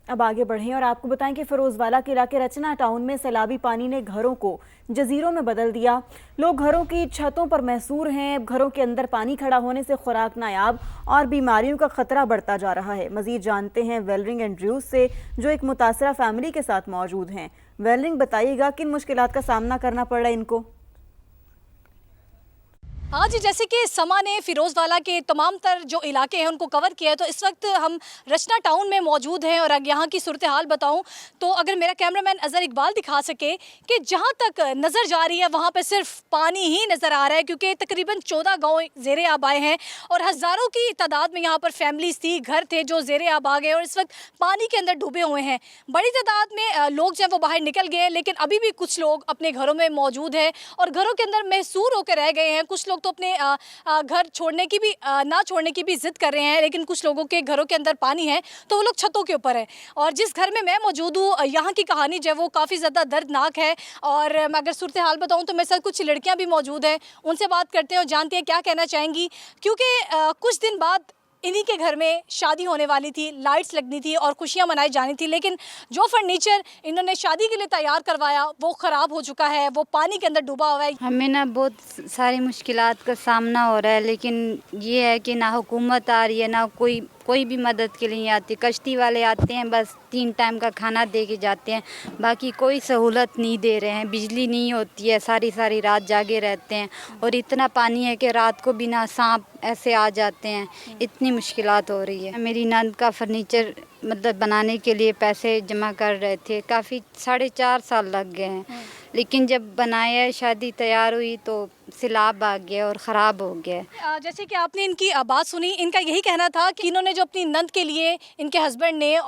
अब आगे बढ़ें और आपको बताएं कि फिरोजवाला के इलाके रचना टाउन में सैलाबी पानी ने घरों को जजीरों में बदल दिया। लोग घरों की छतों पर महसूर हैं। अब घरों के अंदर पानी खड़ा होने से खुराक नायाब और बीमारियों का खतरा बढ़ता जा रहा है। मजीद जानते हैं वेलरिंग एंड्रयूज से, जो एक मुतासरा फैमिली के साथ मौजूद हैं। वेलरिंग, बताइएगा किन मुश्किलात का सामना करना पड़ रहा है इनको? हाँ जी, जैसे कि समा ने फिरोजवाला के तमाम तर जो इलाके हैं उनको कवर किया है, तो इस वक्त हम रचना टाउन में मौजूद हैं। और अगर यहाँ की सूरत हाल बताऊँ तो अगर मेरा कैमरामैन अजहर इकबाल दिखा सके कि जहाँ तक नज़र जा रही है वहाँ पे सिर्फ पानी ही नज़र आ रहा है, क्योंकि तकरीबन 14 गाँव ज़ेरे आब आए हैं और हज़ारों की तादाद में यहाँ पर फैमिलीज थी, घर थे जो ज़ेरे आब आ गए और इस वक्त पानी के अंदर डूबे हुए हैं। बड़ी तादाद में लोग जो है वो बाहर निकल गए हैं, लेकिन अभी भी कुछ लोग अपने घरों में मौजूद हैं और घरों के अंदर महसूर होकर रह गए हैं। कुछ लोग तो अपने घर छोड़ने की भी ना छोड़ने की भी जिद कर रहे हैं, लेकिन कुछ लोगों के घरों के अंदर पानी है तो वो लोग छतों के ऊपर है। और जिस घर में मैं मौजूद हूँ यहाँ की कहानी जो है वो काफ़ी ज़्यादा दर्दनाक है। और मैं अगर सूरत हाल बताऊँ तो मेरे साथ कुछ लड़कियाँ भी मौजूद हैं, उनसे बात करते हैं और जानते हैं क्या कहना चाहेंगी, क्योंकि कुछ दिन बाद इन्हीं के घर में शादी होने वाली थी, लाइट्स लगनी थी और खुशियां मनाई जानी थी, लेकिन जो फर्नीचर इन्होंने शादी के लिए तैयार करवाया वो ख़राब हो चुका है, वो पानी के अंदर डूबा हुआ है। हमें ना बहुत सारी मुश्किलात का सामना हो रहा है, लेकिन ये है कि ना हुकूमत आ रही है, ना कोई भी मदद के लिए आती। कश्ती वाले आते हैं, बस 3 टाइम का खाना दे के जाते हैं, बाकी कोई सहूलत नहीं दे रहे हैं। बिजली नहीं होती है, सारी रात जागे रहते हैं और इतना पानी है कि रात को बिना सांप ऐसे आ जाते हैं। इतनी मुश्किलात हो रही है। मेरी नंद का फर्नीचर मतलब बनाने के लिए पैसे जमा कर रहे थे, काफ़ी 4.5 साल लग गए हैं, लेकिन जब बनाया शादी तैयार हुई तो सैलाब आ गया और ख़राब हो गया। जैसे कि आपने इनकी बात सुनी, इनका यही कहना था कि इन्होंने जो अपनी नंद के लिए इनके हस्बैंड ने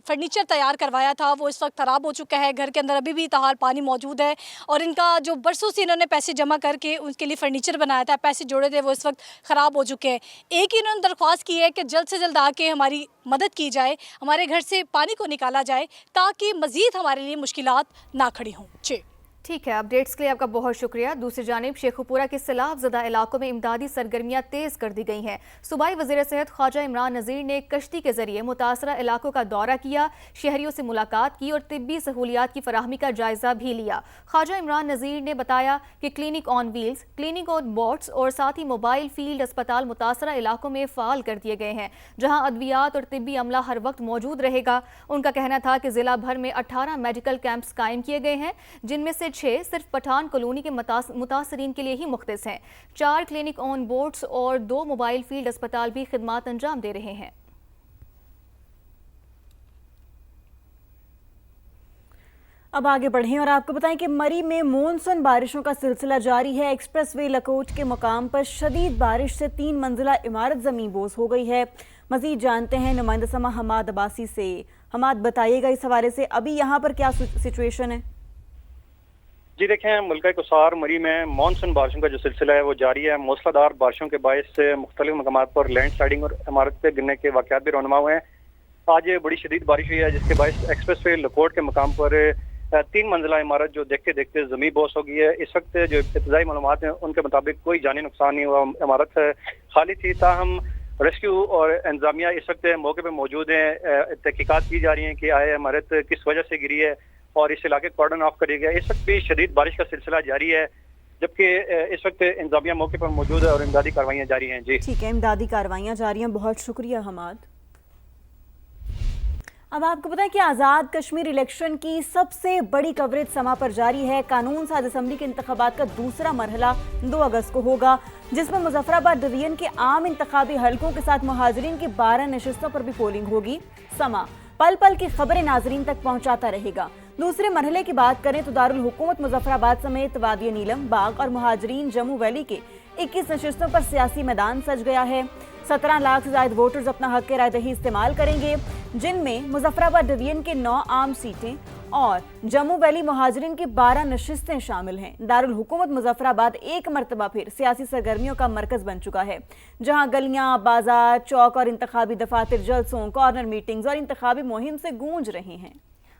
फर्नीचर तैयार करवाया था वो इस वक्त ख़राब हो चुका है। घर के अंदर अभी भी ताहाल पानी मौजूद है और इनका जो बरसों से इन्होंने पैसे जमा करके उनके लिए फ़र्नीचर बनाया था, पैसे जोड़े थे, वो इस वक्त ख़राब हो चुके हैं। एक ही इन्होंने दरख्वास्त की है कि जल्द से जल्द आके हमारी मदद की जाए, हमारे घर से पानी को निकाला जाए ताकि मज़ीद हमारे लिए मुश्किलात ना खड़ी हों। जी ठीक है, अपडेट्स के लिए आपका बहुत शुक्रिया। दूसरी जानिब शेखुपुरा के सैलाब ज़दा इलाकों में इमदादी सरगर्मियाँ तेज़ कर दी गई हैं। सूबाई वज़ीर सेहत ख्वाजा इमरान नज़ीर ने कश्ती के जरिए मुतासरा इलाकों का दौरा किया, शहरियों से मुलाकात की और तिब्बी सहूलियात की फराहमी का जायज़ा भी लिया। ख्वाजा इमरान नज़ीर ने बताया कि clinic on wheels, clinic on boats और साथ ही मोबाइल फील्ड अस्पताल मुतासरा इलाकों में फ़ाल कर दिए गए हैं, जहाँ अद्वियात और तिब्बी अमला हर वक्त मौजूद रहेगा। उनका कहना था कि ज़िला भर में 18 मेडिकल कैंप्स कायम किए गए हैं, जिनमें से 6 सिर्फ पठान कॉलोनी के मुतासरीन के लिए ही मुख्तस हैं। 4 क्लिनिक ऑन बोर्ड्स और 2 मोबाइल फील्ड अस्पताल भी खिदमात अंजाम दे रहे हैं। अब आगे बढ़ें और आपको बताएं कि मरी में मॉनसून बारिशों का सिलसिला जारी है। एक्सप्रेसवे लकोट के मुकाम पर शदीद बारिश से 3 मंजिला इमारत ज़मींदोज़ हो गई है। मज़ीद जानते हैं नुमाइंदा समा हमाद अब्बासी से। हमाद, बताइएगा इस हवाले से अभी यहाँ पर क्या सिचुएशन है? जी देखें, मुल्क कुसार मरी में मानसून बारिशों का जो सिलसिला है वो जारी है। मूसलाधार बारिशों के बायस मुख्तलिफ मकामात पर लैंड स्लाइडिंग और इमारत पे गिरने के वाक़यात भी रौनमा हुए हैं। आज बड़ी शदीद बारिश हुई है जिसके बायस एक्सप्रेस वे लकोट के मकाम पर 3 मंजिला इमारत जो देखते देखते ज़मीन बोस हो गई है। इस वक्त जो इब्तदाई मालूमात हैं उनके मुताबिक कोई जानी नुकसान नहीं हुआ, इमारत खाली थी। ताहम रेस्क्यू और इंतजामिया इस वक्त मौके पर मौजूद हैं। तहकीकात की जा रही हैं कि आए इमारत किस वजह से गिरी है और इस इलाके कॉर्डन ऑफ कर दिया गया। इस वक्त भी शदीद बारिश का सिलसिला जारी है, जबकि इस वक्त इंतजामिया मौके पर मौजूद है और इमदादी कार्रवाइयाँ जारी हैं। जी ठीक है, इमदादी कार्रवाइयाँ जारी हैं। बहुत शुक्रिया हमाद। अब आपको पता है कि आज़ाद कश्मीर इलेक्शन की सबसे बड़ी कवरेज समा पर जारी है। कानून साज असम्बली के इंतखाबात का दूसरा मरहला 2 अगस्त को होगा, जिसमें मुजफ्फराबाद डिवीजन के आम इंतखाबी हलकों के साथ मुहाजिरीन की 12 नशिस्तों पर भी पोलिंग होगी। समा पल पल की खबरें नाजरीन तक पहुंचाता रहेगा। दूसरे मरहले की बात करें तो दारुल हुकूमत मुजफ्फराबाद समेत वादी नीलम, बाग और मुहाजिरीन जम्मू वैली के 21 नशिस्तों पर सियासी मैदान सज गया है। 17 लाख से ज्यादा वोटर्स अपना हक राय दही इस्तेमाल करेंगे, जिनमें मुजफ्फराबाद डिवीजन के 9 आम सीटें और जम्मू वैली मुहाजिरीन की 12 नशिस्तें शामिल हैं। दारुल हुकूमत मुजफ्फराबाद एक मरतबा फिर सियासी सरगर्मियों का मरकज बन चुका है, जहां गलियां, बाजार, चौक और इंतखाबी दफातर जलसों, कॉर्नर मीटिंग्स और इंतखाबी मुहिम से गूंज रहे हैं।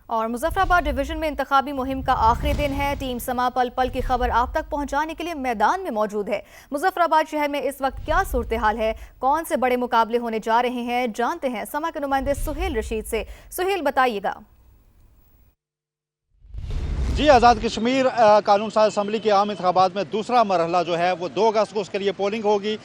और मुजफ्फराबाद डिवीजन में इंतखाबी मुहिम का आखिरी दिन है। टीम समा पल पल की खबर आप तक पहुंचाने के लिए मैदान में मौजूद है। मुजफ्फराबाद शहर में इस वक्त क्या सूरत हाल है, कौन से बड़े मुकाबले होने जा रहे हैं, जानते हैं समा के नुमाइंदे सुहेल रशीद से। सुहेल, बताइएगा। जी, आज़ाद कश्मीर कानून साज असम्बली के आम इंतखाबात में दूसरा मरहला जो है वो 2 अगस्त को उसके लिए पोलिंग होगी।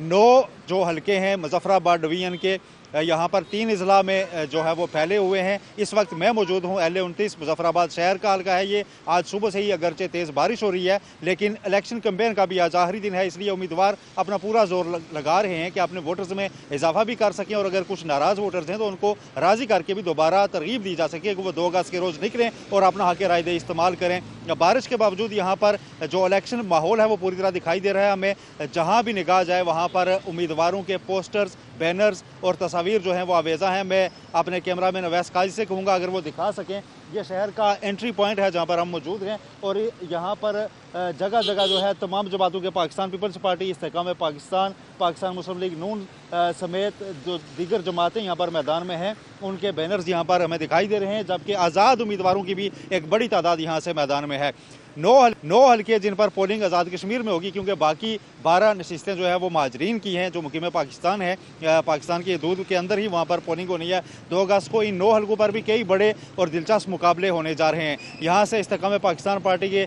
9 जो हलके हैं मुजफ्फराबाद डिवीजन के, यहाँ पर 3 अजला में जो है वो फैले हुए हैं। इस वक्त मैं मौजूद हूँ LA-29 मुजफ्फराबाद शहर का हल्का है ये। आज सुबह से ही अगरचे तेज़ बारिश हो रही है, लेकिन इलेक्शन कैंपेन का भी आज आखिरी दिन है, इसलिए उम्मीदवार अपना पूरा जोर लगा रहे हैं कि अपने वोटर्स में इजाफा भी कर सकें और अगर कुछ नाराज़ वोटर्स हैं तो उनको राज़ी करके भी दोबारा तरगीब दी जा सके कि वो 2 अगस्त के रोज़ निकलें और अपना हक़ राय इस्तेमाल करें। बारिश के बावजूद यहाँ पर जो इलेक्शन माहौल है वो पूरी तरह दिखाई दे रहा है हमें। जहाँ भी निगाह जाए वहाँ पर उम्मीदवारों के पोस्टर्स, बैनर्स और तस्वीर जो हैं वो आवेज़ा हैं। मैं अपने कैमरामैन अवैस काजी से कहूँगा अगर वो दिखा सकें। ये शहर का एंट्री पॉइंट है जहाँ पर हम मौजूद हैं और यहाँ पर जगह जगह जो है तमाम जमातों के पाकिस्तान पीपल्स पार्टी, इस्तेकाम पाकिस्तान, पाकिस्तान मुस्लिम लीग नून समेत जो दीगर जमातें यहाँ पर मैदान में हैं उनके बैनर्स यहाँ पर हमें दिखाई दे रहे हैं, जबकि आज़ाद उम्मीदवारों की भी एक बड़ी तादाद यहाँ से मैदान में है। 9 हल्के जिन पर पोलिंग आज़ाद कश्मीर में होगी, क्योंकि बाकी 12 नशिस्तें जो है वो महाजरीन की हैं जो मुकीम पाकिस्तान है, पाकिस्तान की हदूद के अंदर ही वहाँ पर पोलिंग होनी है। 2 अगस्त को इन 9 हल्कों पर भी कई बड़े और दिलचस्प मुकाबले होने जा रहे हैं। यहाँ से इस्तेकाम पाकिस्तान पार्टी के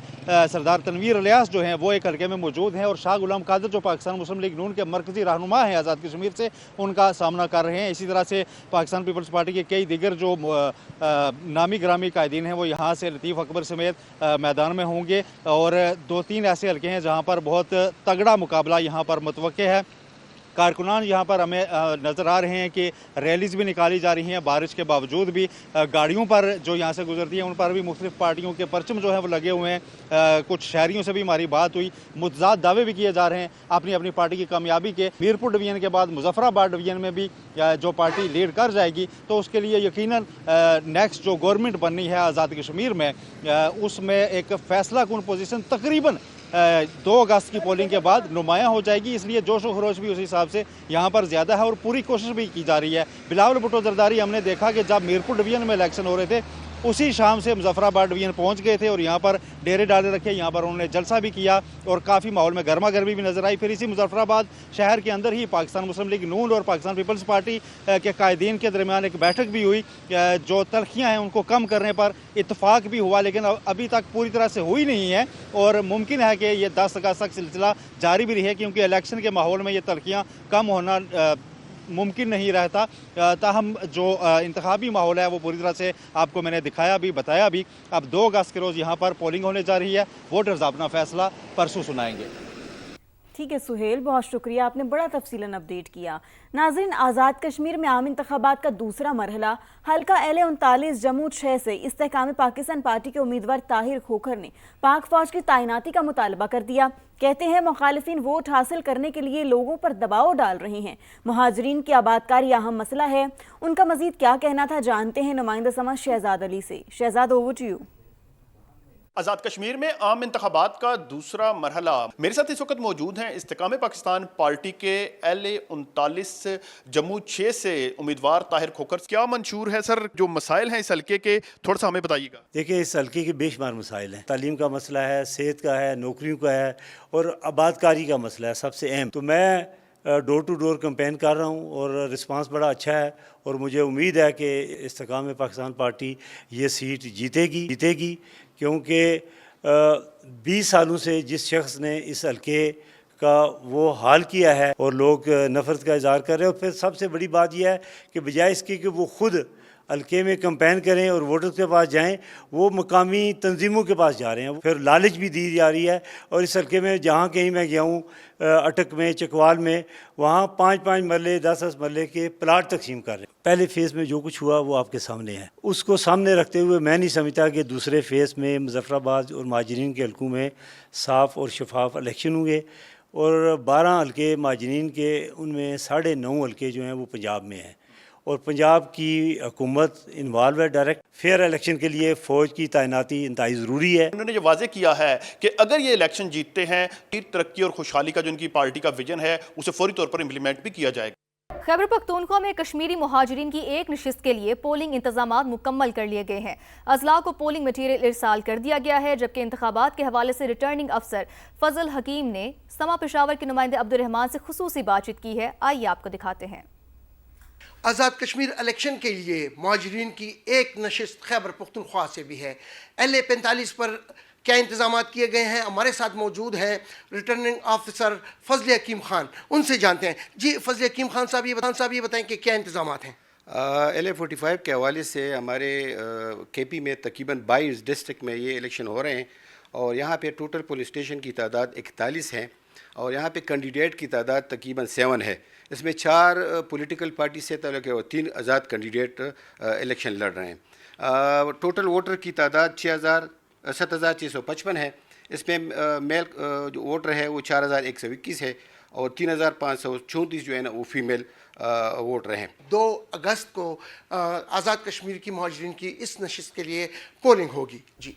सरदार तनवीर इलियास जो हैं वो एक हल्के में मौजूद हैं और शाह गुलाम कादर जो पाकिस्तान मुस्लिम लीग नून के मरकजी रहनुमा हैं आज़ाद कश्मीर से, उनका सामना कर रहे हैं। इसी तरह से पाकिस्तान पीपल्स पार्टी के कई दीगर जो नामी ग्रामी कायदीन हैं वो यहाँ से लतीफ़ अकबर समेत मैदान में होंगे और 2-3 ऐसे हल्के हैं जहाँ पर बहुत तगड़ा मुकाबला यहाँ पर मुतवक्के है। कारकुनान यहाँ पर हमें नज़र आ रहे हैं कि रैलीज़ भी निकाली जा रही हैं बारिश के बावजूद भी। गाड़ियों पर जो यहाँ से गुजरती हैं उन पर भी मुख्तलिफ़ पार्टियों के परचम जो है वो लगे हुए हैं। कुछ शहरियों से भी हमारी बात हुई, मुतज़ाद दावे भी किए जा रहे हैं अपनी अपनी पार्टी की कामयाबी के। मीरपुर डिवीज़न के बाद मुजफ्फराबाद डिवीज़न में भी जो पार्टी लीड कर जाएगी तो उसके लिए यकीनन नेक्स्ट जो गवर्नमेंट बननी है आज़ाद कश्मीर में, उसमें एक फ़ैसला कुन पोजीशन तकरीबन 2 अगस्त की पोलिंग के बाद नुमायाँ हो जाएगी। इसलिए जोश व खरोश भी उस हिसाब से यहाँ पर ज़्यादा है और पूरी कोशिश भी की जा रही है। बिलावल भुट्टो जरदारी हमने देखा कि जब मीरपुर डिवीज़न में इलेक्शन हो रहे थे उसी शाम से मुजफ्फराबाद डिवीज़न पहुँच गए थे और यहाँ पर डेरे डाले रखे, यहाँ पर उन्होंने जलसा भी किया और काफ़ी माहौल में गर्मा गर्मी भी नज़र आई। फिर इसी मुजफ्फराबाद शहर के अंदर ही पाकिस्तान मुस्लिम लीग नून और पाकिस्तान पीपल्स पार्टी के कायदीन के दरमियान एक बैठक भी हुई। जो तलखियाँ हैं उनको कम करने पर इत्तफाक भी हुआ, लेकिन अभी तक पूरी तरह से हुई नहीं है और मुमकिन है कि ये 10 अगस्त तक सिलसिला जारी भी रहे, क्योंकि इलेक्शन के माहौल में ये तलखियाँ कम होना मुमकिन नहीं रहता। ताहम जो इंतखाबी माहौल है वो पूरी तरह से आपको मैंने दिखाया भी, बताया भी। अब 2 अगस्त के रोज़ यहाँ पर पोलिंग होने जा रही है। वोटर्स अपना फैसला परसों सुनाएंगे। ठीक है सुहेल, बहुत शुक्रिया, आपने बड़ा तफसीलन अपडेट किया। नाज़रीन, आज़ाद कश्मीर में आम इंतखाबात का दूसरा मरहला हल्का LA-39 जम्मू 6 से इस्तेकाम पाकिस्तान पार्टी के उम्मीदवार ताहिर खोखर ने पाक फौज की तैनाती का मुतालबा कर दिया। कहते हैं मुखालिफिन वोट हासिल करने के लिए लोगों पर दबाव डाल रहे हैं। मुहाजिरीन की आबादकारी अहम मसला है। उनका मजीद क्या कहना था जानते हैं नुमाइंदा समा शहजाद अली से। Shahzad, over to you. Azad Kashmir में आम इंतखाबात का दूसरा मरहला। मेरे साथ इस वक्त मौजूद हैं इस्तेकाम पाकिस्तान पार्टी के LA-39 जम्मू 6 से उम्मीदवार ताहिर खोखर। क्या मंशूर है सर, जो मसाइल हैं इस हल्के के, थोड़ा सा हमें बताइएगा। देखिए, इस हल्के के बेशुमार मसाइल हैं। तालीम का मसला है, सेहत का है, नौकरियों का है और आबादकारी का मसला है सबसे अहम। तो मैं डोर टू डोर कैंपेन कर रहा हूँ और रिस्पांस बड़ा अच्छा है और मुझे उम्मीद है कि इस्तेकाम पाकिस्तान पार्टी ये सीट जीतेगी क्योंकि 20 सालों से जिस शख्स ने इस हल्के का वो हाल किया है और लोग नफ़रत का इज़हार कर रहे हैं। और फिर सबसे बड़ी बात यह है कि बजाय इसके कि वो ख़ुद हल्के में कैंपेन करें और वोटर्स के पास जाएं, वो मकामी तंजीमों के पास जा रहे हैं। फिर लालच भी दी जा रही है और इस हल्के में जहाँ कहीं मैं गया हूँ, अटक में, चकवाल में, वहाँ 5-5 मरले 10-10 मरले के प्लाट तकसीम कर रहे हैं। पहले फेज़ में जो कुछ हुआ वो आपके सामने है। उसको सामने रखते हुए मैं नहीं समझता कि दूसरे फेज़ में मुजफ्फराबाद और महाजरीन के हल्कों में साफ़ और शफाफ इलेक्शन हुए और 12 हल्के महाजरीन के, उनमें 9.5 हल्के जो हैं वो पंजाब में हैं और पंजाब की हुकूमत इन्वॉल्व है डायरेक्ट। फेयर इलेक्शन के लिए फ़ौज की तैनाती इंतहाई ज़रूरी है। उन्होंने ये वाज़े किया है कि अगर ये इलेक्शन जीतते हैं, तरक्की और खुशहाली का जो इनकी पार्टी का विजन है उसे फौरी तौर पर इम्प्लीमेंट भी किया जाएगा। खैबर पख्तूनख्वा में कश्मीरी मुहाजिरीन की एक नशिस्त के लिए पोलिंग इंतजामात मुकम्मल कर लिए गए हैं। अजला को पोलिंग मटीरियल इरसाल कर दिया गया है, जबकि इंतखाबात के हवाले से रिटर्निंग अफसर फजल हकीम ने समा पेशावर के नुमाइंदे अब्दुर्रहमान से खुसूसी बातचीत की है। आइए आपको दिखाते हैं। आज़ाद कश्मीर इलेक्शन के लिए मुहाजिरीन की एक नशिस्त खैबर पख्तूनख्वा से भी है। LA 45 पर क्या इंतजाम किए गए हैं, हमारे साथ मौजूद हैं रिटर्निंग ऑफिसर फजल हकीम खान, उनसे जानते हैं। जी फजल हकीम खान साहब ये बताएं कि क्या इंतजाम हैं। LA 45 के हवाले से हमारे KP में तकरीबन 22 डिस्ट्रिक्ट में ये इलेक्शन हो रहे हैं और यहाँ पे टोटल पुलिस स्टेशन की तादाद 41 है और यहाँ पे कैंडिडेट की तादाद तकरीबन 7 है। इसमें 4 पॉलिटिकल पार्टी से ताल्लुक़ है और 3 आज़ाद कैंडिडेट इलेक्शन लड़ रहे हैं। टोटल वोटर की तादाद 7,655 है। इसमें मेल जो वोटर है वो 4,121 है और 3,534 जो है ना वो फीमेल वोटर हैं। 2 अगस्त को आज़ाद कश्मीर की मुहाजिरीन की इस नशिस्त के लिए पोलिंग होगी। जी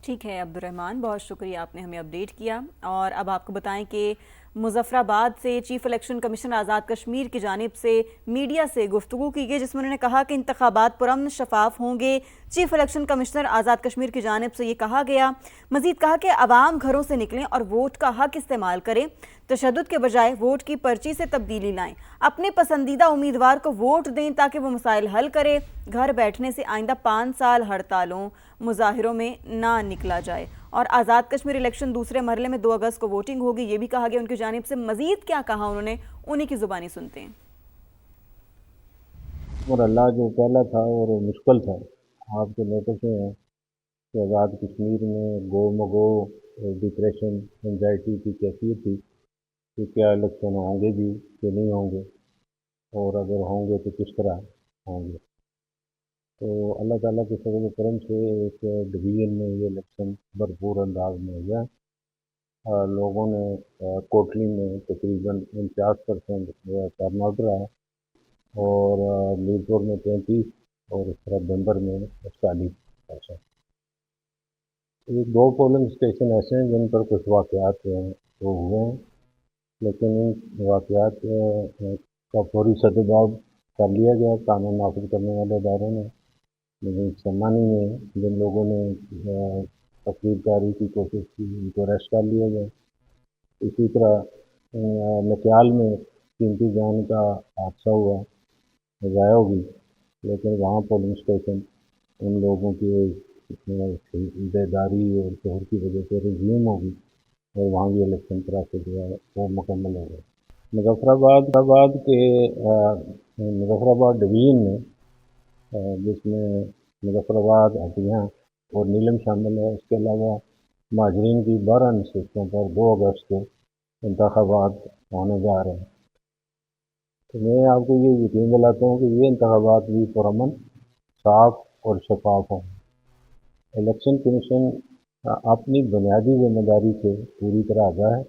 ठीक है अब्दुर्रहमान, बहुत शुक्रिया, आपने हमें अपडेट किया। और अब आपको बताएं कि मुजफ्फराबाद से chief election commissioner Azad Kashmir की जानिब से मीडिया से गुफ्तगू की गई, जिसमें उन्होंने कहा कि इंतखाबात पुरअमन शफाफ होंगे। Chief election commissioner Azad Kashmir की जानिब से ये कहा गया। मजीद कहा कि आवाम घरों से निकलें और वोट का हक इस्तेमाल करें, तशद्दुद के बजाय वोट की पर्ची से तब्दीली लाएं, अपने पसंदीदा उम्मीदवार को वोट दें ताकि वो मसाइल हल करे। घर बैठने से आइंदा 5 साल हड़तालों मुजाहिरों में ना निकला जाए। और आज़ाद कश्मीर इलेक्शन दूसरे मरहले में 2 अगस्त को वोटिंग होगी, ये भी कहा गया उनकी जानिब से। मजीद क्या कहा उन्होंने, उन्हीं की ज़ुबानी सुनते हैं। मरहला जो पहला था और मुश्किल था, आपके नोटिस में है कि आज़ाद कश्मीर में गो मगो डिप्रेशन एंजाइटी की कैफियत थी कि क्या इलेक्शन होंगे भी कि नहीं होंगे और अगर होंगे तो किस तरह होंगे। तो अल्लाह ताला के फज़ल व करम से एक डिवीज़न में ये इलेक्शन भरपूर अंदाज में हुआ। लोगों ने कोटली में तकरीबन 49% टर्नआउट रहा और मीरपुर में 33 और इस तरह बम्बर में 40%। ये 2 पोलिंग स्टेशन ऐसे हैं जिन पर कुछ वाक़यात तो हुए हैं, लेकिन इन वाक़यात का फौरी सद्भाव कर लिया गया कानून नाफिज करने वाले इदारों ने। लेकिन सम्मानी में जिन लोगों ने तकरीबकारी की कोशिश की उनको अरेस्ट कर लिया गया। इसी तरह नक्याल में कीमती जान का हादसा हुआ, ज़ाया होगी, लेकिन वहाँ पोलिंग स्टेशन उन लोगों की बेदारी और शोर की वजह से रिज्यूम होगी और वहाँ भी इलेक्शन प्रोसेस जो है वो मुकम्मल हो गया। मुजफ्फराबाद डिवीज़न में जिसमें मुजफ्फराबाद, हटिया और नीलम शामिल है, इसके अलावा मुहाजिरीन की 12 नशिस्तों पर 2 अगस्त को इंतखाबात होने जा रहे हैं। तो मैं आपको ये यकीन दिलाता हूँ कि ये इंतखाबात भी पुरअमन, साफ और शफाफ हों। इलेक्शन कमीशन अपनी बुनियादी जिम्मेदारी से पूरी तरह आगाह है,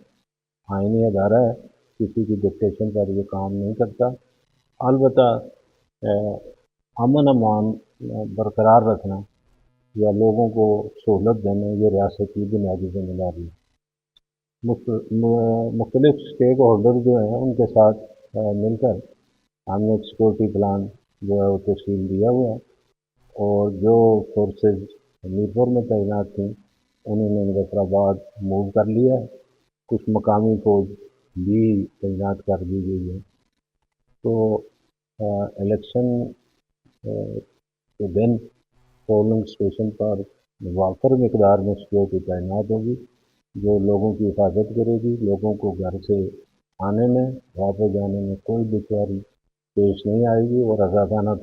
आईनी अदारा है, किसी की डिक्टेशन पर ये काम नहीं करता। अलबत्ता अमन अमान बरकरार रखना या लोगों को सहूलत देना ये रियासत की बुनियादी जिम्मेदारी है। मुख्तलिफ स्टेक होल्डर जो हैं उनके साथ मिलकर हमने एक सिक्योरिटी प्लान जो है वो तश्कील दिया हुआ है और जो फोर्सेज मीरपुर में तैनात थी उन्होंने मुजफ्फराबाद मूव कर लिया है। कुछ मकामी फौज भी तैनात कर दी गई है। तो इलेक्शन के दिन पोलिंग स्टेशन पर वाफर मिकदार में सिक्योरिटी तैनात होगी जो लोगों की हिफाजत करेगी। लोगों को घर से आने में वापस जाने में कोई दुश्वारी पेश नहीं आएगी और आज़ादाना